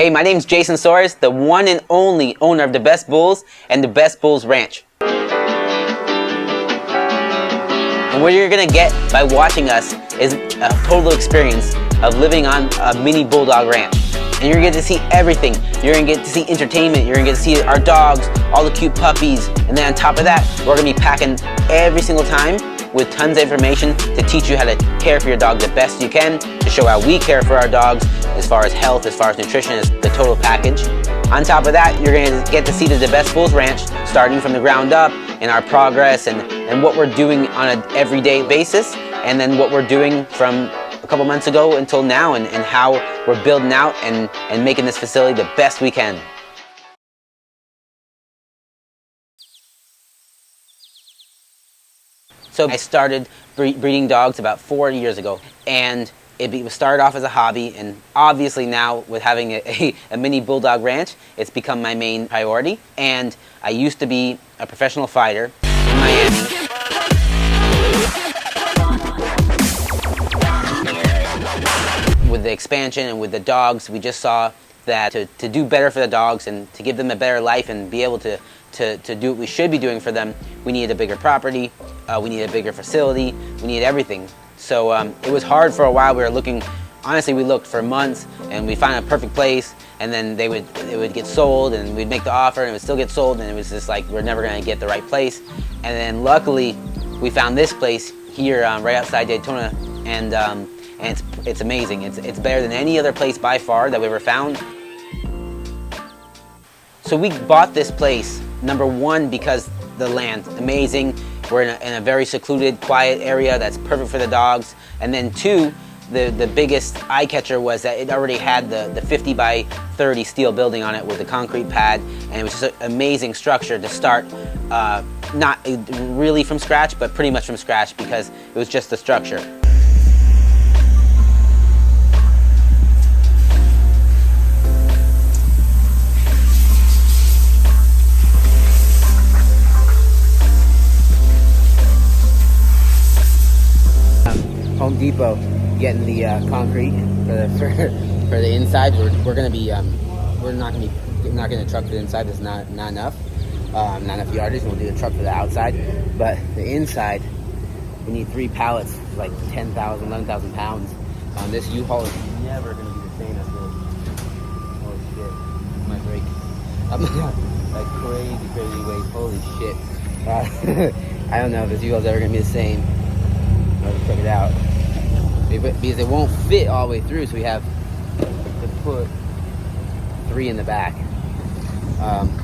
Hey, my name's Jason Soares, the one and only owner of DaBestBulls and DaBestBulls Ranch. And what you're gonna get by watching us is a total experience of living on a mini bulldog ranch. And you're gonna get to see everything. You're gonna get to see entertainment. You're gonna get to see our dogs, all the cute puppies. And then on top of that, we're gonna be packing every single time with tons of information to teach you how to care for your dog the best you can, to show how we care for our dogs as far as health, as far as nutrition, as the total package. On top of that, you're gonna get to see the DaBestBulls Ranch, starting from the ground up, and our progress and what we're doing on an everyday basis, and then what we're doing from a couple months ago until now, and how we're building out and making this facility the best we can. So I started breeding dogs about 4 years ago, and it started off as a hobby, and obviously now with having a mini bulldog ranch, it's become my main priority. And I used to be a professional fighter in Miami. With the expansion and with the dogs, we just saw that to do better for the dogs and to give them a better life and be able to do what we should be doing for them, we needed a bigger property, we needed a bigger facility, we needed everything. So it was hard for a while. We were looking, honestly, we looked for months, and we found a perfect place, and then it would get sold, and we'd make the offer, and it would still get sold, and it was just like, we're never gonna get the right place. And then luckily, we found this place here right outside Daytona, and it's amazing. It's better than any other place by far that we ever found. So we bought this place, number one, because the land, amazing. We're in a very secluded, quiet area that's perfect for the dogs. And then two, the biggest eye catcher was that it already had the 50 by 30 steel building on it with the concrete pad, and it was just an amazing structure to start, not really from scratch, but pretty much from scratch, because it was just the structure. Home Depot getting the concrete for the inside. We're gonna be we're not gonna truck for the inside. There's not enough yardage. We'll do the truck for the outside, but the inside we need 3 pallets, like 10,000, 11,000 pounds. This U-Haul is never gonna be the same as this. Holy shit, my brake. Like crazy weight. Holy shit. I don't know if this U-Haul is ever gonna be the same. Let's check it out. Because it won't fit all the way through, so we have to put 3 in the back.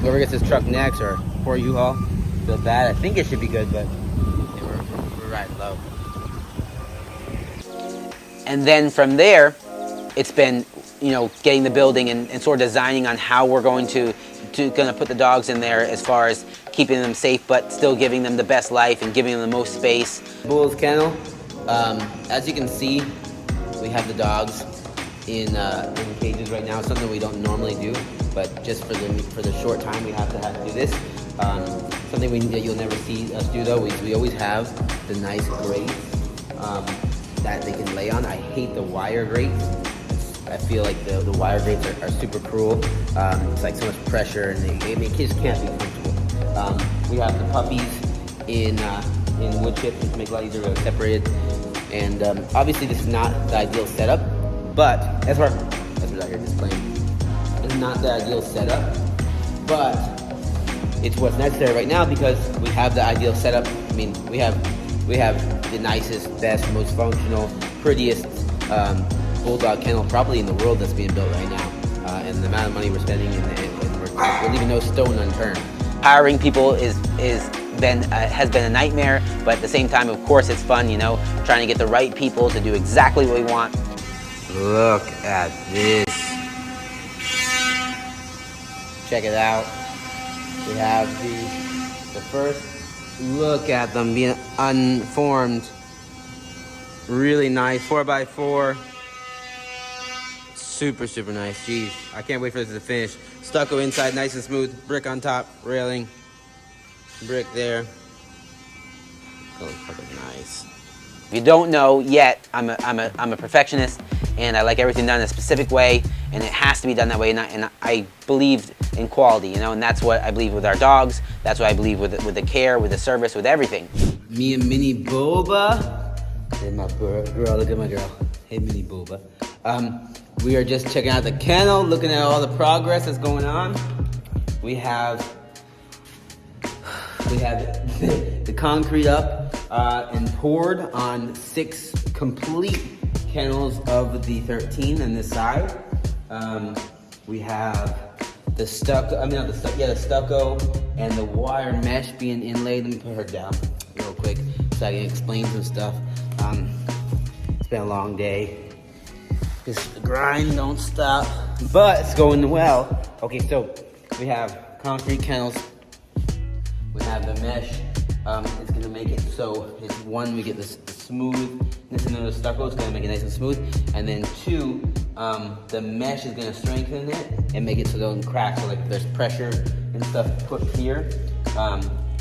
Whoever gets this truck next, or poor U-Haul, feels bad. I think it should be good, but we're right low. And then from there, it's been, getting the building and sort of designing on how we're going to put the dogs in there, as far as keeping them safe, but still giving them the best life and giving them the most space. Bull's kennel. As you can see, we have the dogs in cages right now. It's something we don't normally do, but just for the short time we have to do this. Something that you'll never see us do though. We always have the nice grates that they can lay on. I hate the wire grates. I feel like the wire grates are super cruel. It's like so much pressure, and kids can't be comfortable. We have the puppies in wood chips, which make it a lot easier to separate it. And obviously this is not the ideal setup, but that's what I hear displaying. It's not the ideal setup, but it's what's necessary right now, because we have the ideal setup. I mean, we have the nicest, best, most functional, prettiest bulldog kennel probably in the world that's being built right now. And the amount of money we're spending, and we're leaving no stone unturned. Hiring people has been a nightmare, but at the same time, of course, it's fun, trying to get the right people to do exactly what we want. Look at this. Check it out. We have the first look at them being unformed. Really nice, 4x4. Super, super nice. Jeez, I can't wait for this to finish. Stucco inside, nice and smooth. Brick on top, railing. Brick there. Oh, fucking nice. If you don't know yet, I'm a perfectionist, and I like everything done in a specific way, and it has to be done that way. And I believe in quality, you know, and that's what I believe with our dogs. That's what I believe with the care, with the service, with everything. Me and Mini Boba. Hey, my girl, look at my girl. Hey, Mini Boba. We are just checking out the kennel, looking at all the progress that's going on. We have the concrete up and poured on 6 complete kennels of the 13 on this side. We have the stucco, the stucco and the wire mesh being inlaid. Let me put her down real quick so I can explain some stuff. It's been a long day. Just the grind don't stop, but it's going well. Okay, so we have concrete kennels. We have the mesh. It's gonna make it so it's one, we get this smoothness, and then the stucco is gonna make it nice and smooth. And then 2, the mesh is gonna strengthen it and make it so it doesn't crack. So like if there's pressure and stuff put here,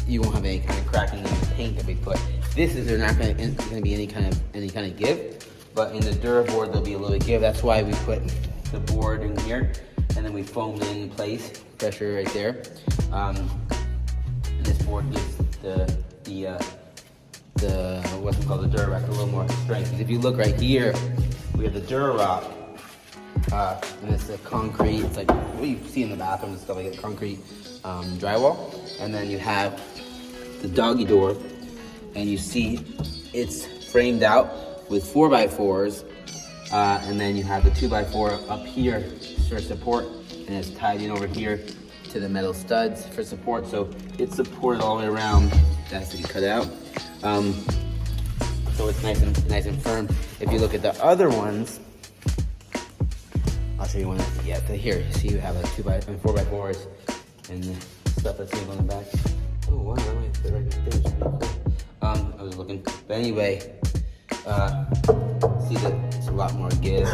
you won't have any kind of cracking in the paint that we put. This is not gonna be any kind of give, but in the Duraboard there'll be a little bit give. That's why we put the board in here, and then we foamed it in place, pressure right there. And this board gives the what's it called, the Durarock, a little more strength. Because if you look right here, we have the Durarock, and it's the concrete. It's like what you see in the bathroom and stuff, like a concrete drywall. And then you have the doggy door, and you see it's framed out with 4x4s, and then you have the 2x4 up here for support, and it's tied in over here to the metal studs for support, so it's supported all the way around. That has to be cut out, so it's nice and firm. If you look at the other ones, I'll show you one. Yeah, here. See, you have a 4x4s and the stuff that's on the back. Oh wow, I might fit right there. I was looking, but anyway, see that it's a lot more give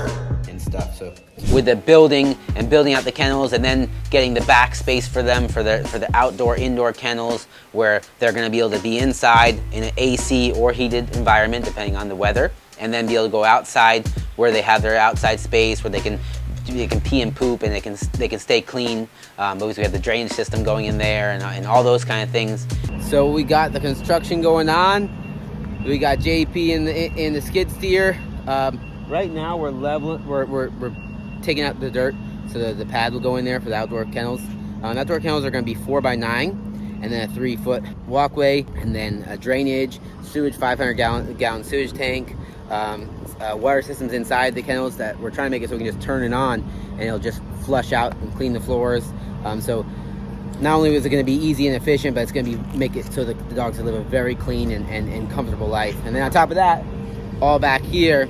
and stuff. So with the building out the kennels, and then getting the back space for them for the outdoor indoor kennels, where they're going to be able to be inside in an AC or heated environment depending on the weather, and then be able to go outside where they have their outside space where they can pee and poop, and they can stay clean. But we have the drainage system going in there, and all those kind of things. So we got the construction going on. We got JP in the skid steer. Right now we're leveling. We're taking out the dirt, so the pad will go in there for the outdoor kennels. Outdoor kennels are going to be 4x9, and then a 3-foot walkway, and then a drainage, sewage, 500-gallon sewage tank. Water systems inside the kennels that we're trying to make it so we can just turn it on and it'll just flush out and clean the floors. So not only is it going to be easy and efficient, but it's going to make it so the dogs will live a very clean and comfortable life. And then on top of that, all back here,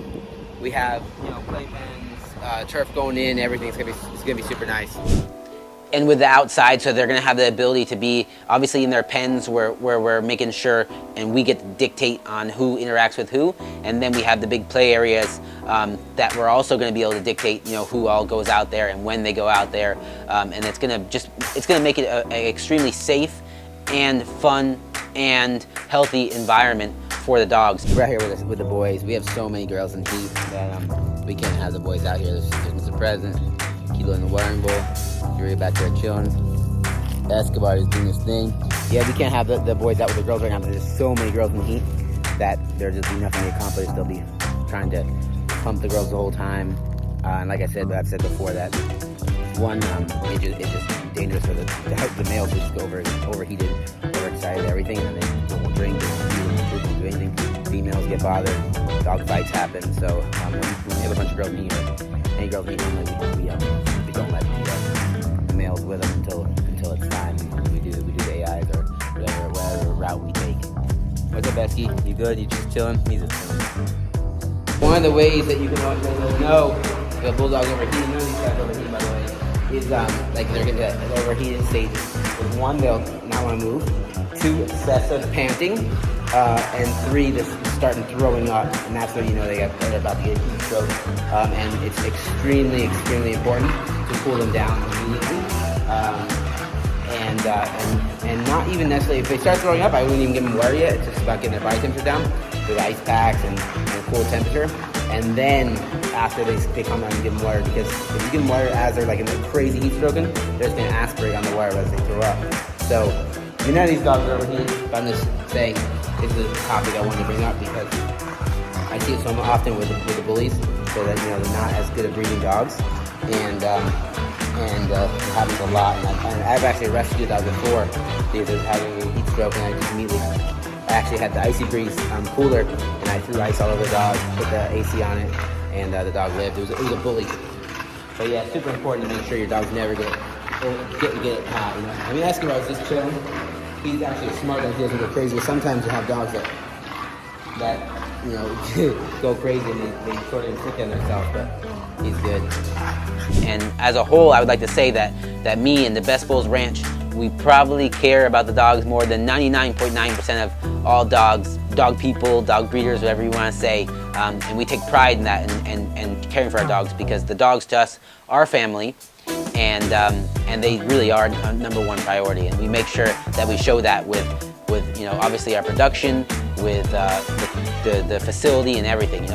we have playpens, turf going in, everything. It's gonna be super nice. And with the outside, so they're gonna have the ability to be obviously in their pens where we're making sure, and we get to dictate on who interacts with who. And then we have the big play areas that we're also gonna be able to dictate, who all goes out there and when they go out there. And it's gonna make it an extremely safe and fun and healthy environment for the dogs. We're out here with the boys. We have so many girls in heat that we can't have the boys out here. There's Mr. President, Kilo in the watering bowl, Yuri back there chilling. Escobar is doing his thing. Yeah, we can't have the boys out with the girls right now, but there's so many girls in the heat that there's just nothing to be accomplished. They'll be trying to pump the girls the whole time. And like I've said before, that one, it's just dangerous for the males to just go overheated, overexcited, everything, and then they won't drink, do anything. Females get bothered, dog fights happen. So when we have a bunch of girls in here, any girls in here, we don't let the males with them until it's time. We do the AIs or whatever route we take. What's up, Besky? You good? You just chilling? He's just chilling. One of the ways that you can know if a bulldog's overheating, none of these guys overheat, by the way, is like they're gonna get an overheated stage. With 1, they'll not want to move. 2, excessive panting. And 3, just starting throwing up, and that's when they're about to get a heat stroke. And it's extremely, extremely important to cool them down immediately. And not even necessarily, if they start throwing up, I wouldn't even give them water yet. It's just about getting their body temperature down. with ice packs and cool temperature. And then after they calm down, you give them water, because if you give them water as they're like in the crazy heat stroking, they're just gonna aspirate on the water as they throw up. So none of these dogs are overheated, but I'm just saying this is a topic I wanted to bring up because I see it so often with the bullies, so that they're not as good at breeding dogs, and it happens a lot. And I've actually rescued a dog before because it was having a heat stroke, and I just immediately actually had the Icy Breeze cooler, and I threw ice all over the dog, put the AC on it, and the dog lived. It was a bully. But yeah, it's super important to make sure your dogs never get hot. I mean, Escobar was just chilling. He's actually smart and he doesn't go crazy. Sometimes you have dogs that go crazy and they sort of inflict on themselves, but he's good. And as a whole, I would like to say that me and the Best Bulls Ranch, we probably care about the dogs more than 99.9% of all dogs, dog people, dog breeders, whatever you want to say. And we take pride in that and caring for our dogs, because the dogs to us are family, and they really are number one priority. And we make sure that we show that with obviously our production, with the facility and everything.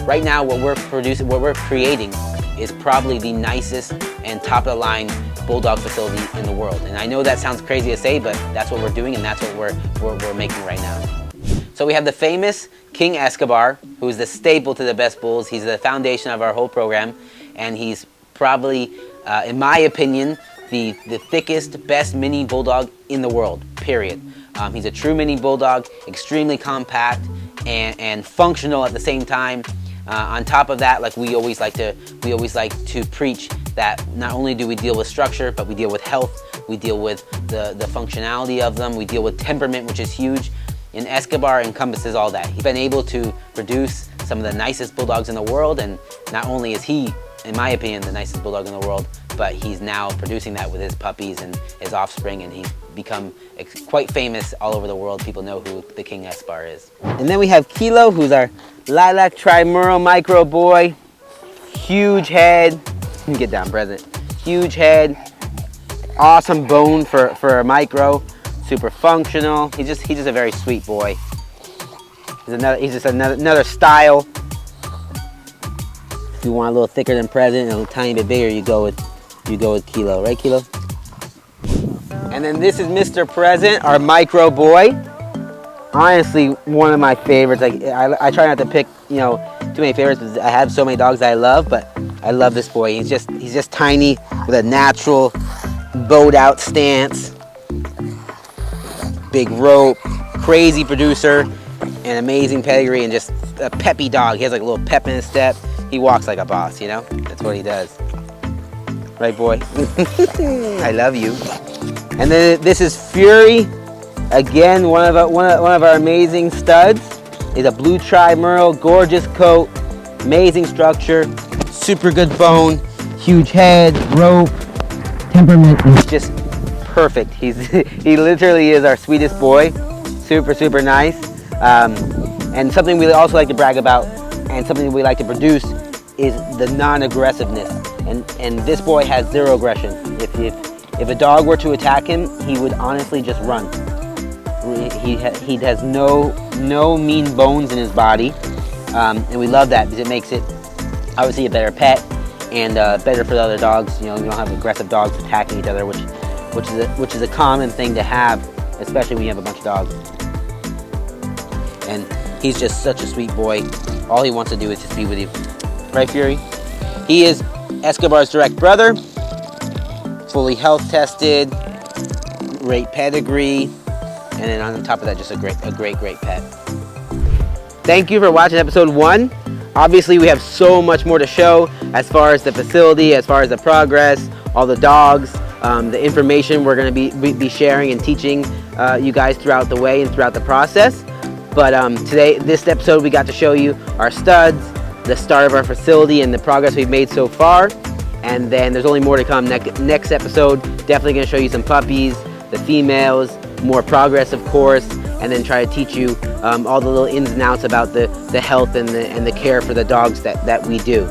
Right now what we're creating is probably the nicest and top of the line bulldog facility in the world. And I know that sounds crazy to say, but that's what we're doing, and that's what we're making right now. So we have the famous King Escobar, who's the staple to the Best Bulls. He's the foundation of our whole program, and he's probably, in my opinion, the thickest, best mini bulldog in the world, period. He's a true mini bulldog, extremely compact and functional at the same time. On top of that, we always like to preach that not only do we deal with structure, but we deal with health, we deal with the functionality of them, we deal with temperament, which is huge. And Escobar encompasses all that. He's been able to produce some of the nicest bulldogs in the world, and not only is he, in my opinion, the nicest bulldog in the world, but he's now producing that with his puppies and his offspring, and he's become quite famous all over the world. People know who the King Escobar is. And then we have Kilo, who's our lilac trimural micro boy. Huge head. Let me get down, present. Huge head. Awesome bone for a micro. Super functional. He's just a very sweet boy. He's just another style. If you want a little thicker than present and a little tiny bit bigger, you go with Kilo, right, Kilo? And then this is Mr. Present, our micro boy. Honestly, one of my favorites. I try not to pick too many favorites, because I have so many dogs that I love, but I love this boy. He's just tiny with a natural bowed out stance, big rope, crazy producer, and amazing pedigree, and just a peppy dog. He has a little pep in his step. He walks like a boss, That's what he does. Right, boy? I love you. And then this is Fury. Again, one of our amazing studs. He's a blue tri-merle, gorgeous coat, amazing structure, super good bone, huge head, rope, temperament. He's just perfect. He literally is our sweetest boy. Super, super nice. And something we also like to brag about, and something we like to produce, is the non-aggressiveness. And this boy has zero aggression. If a dog were to attack him, he would honestly just run. He has no mean bones in his body, and we love that, because it makes it obviously a better pet and better for the other dogs. You don't have aggressive dogs attacking each other, which is a common thing to have, especially when you have a bunch of dogs. And he's just such a sweet boy. All he wants to do is just be with you. Right, Fury? He is Escobar's direct brother, fully health tested, great pedigree, and then on top of that, just a great pet. Thank you for watching episode 1. Obviously, we have so much more to show as far as the facility, as far as the progress, all the dogs, the information we're going to be sharing and teaching you guys throughout the way and throughout the process. But this episode, we got to show you our studs, the start of our facility, and the progress we've made so far. And then there's only more to come. Next episode, definitely going to show you some puppies, the females, more progress, of course, and then try to teach you all the little ins and outs about the health and the care for the dogs that we do.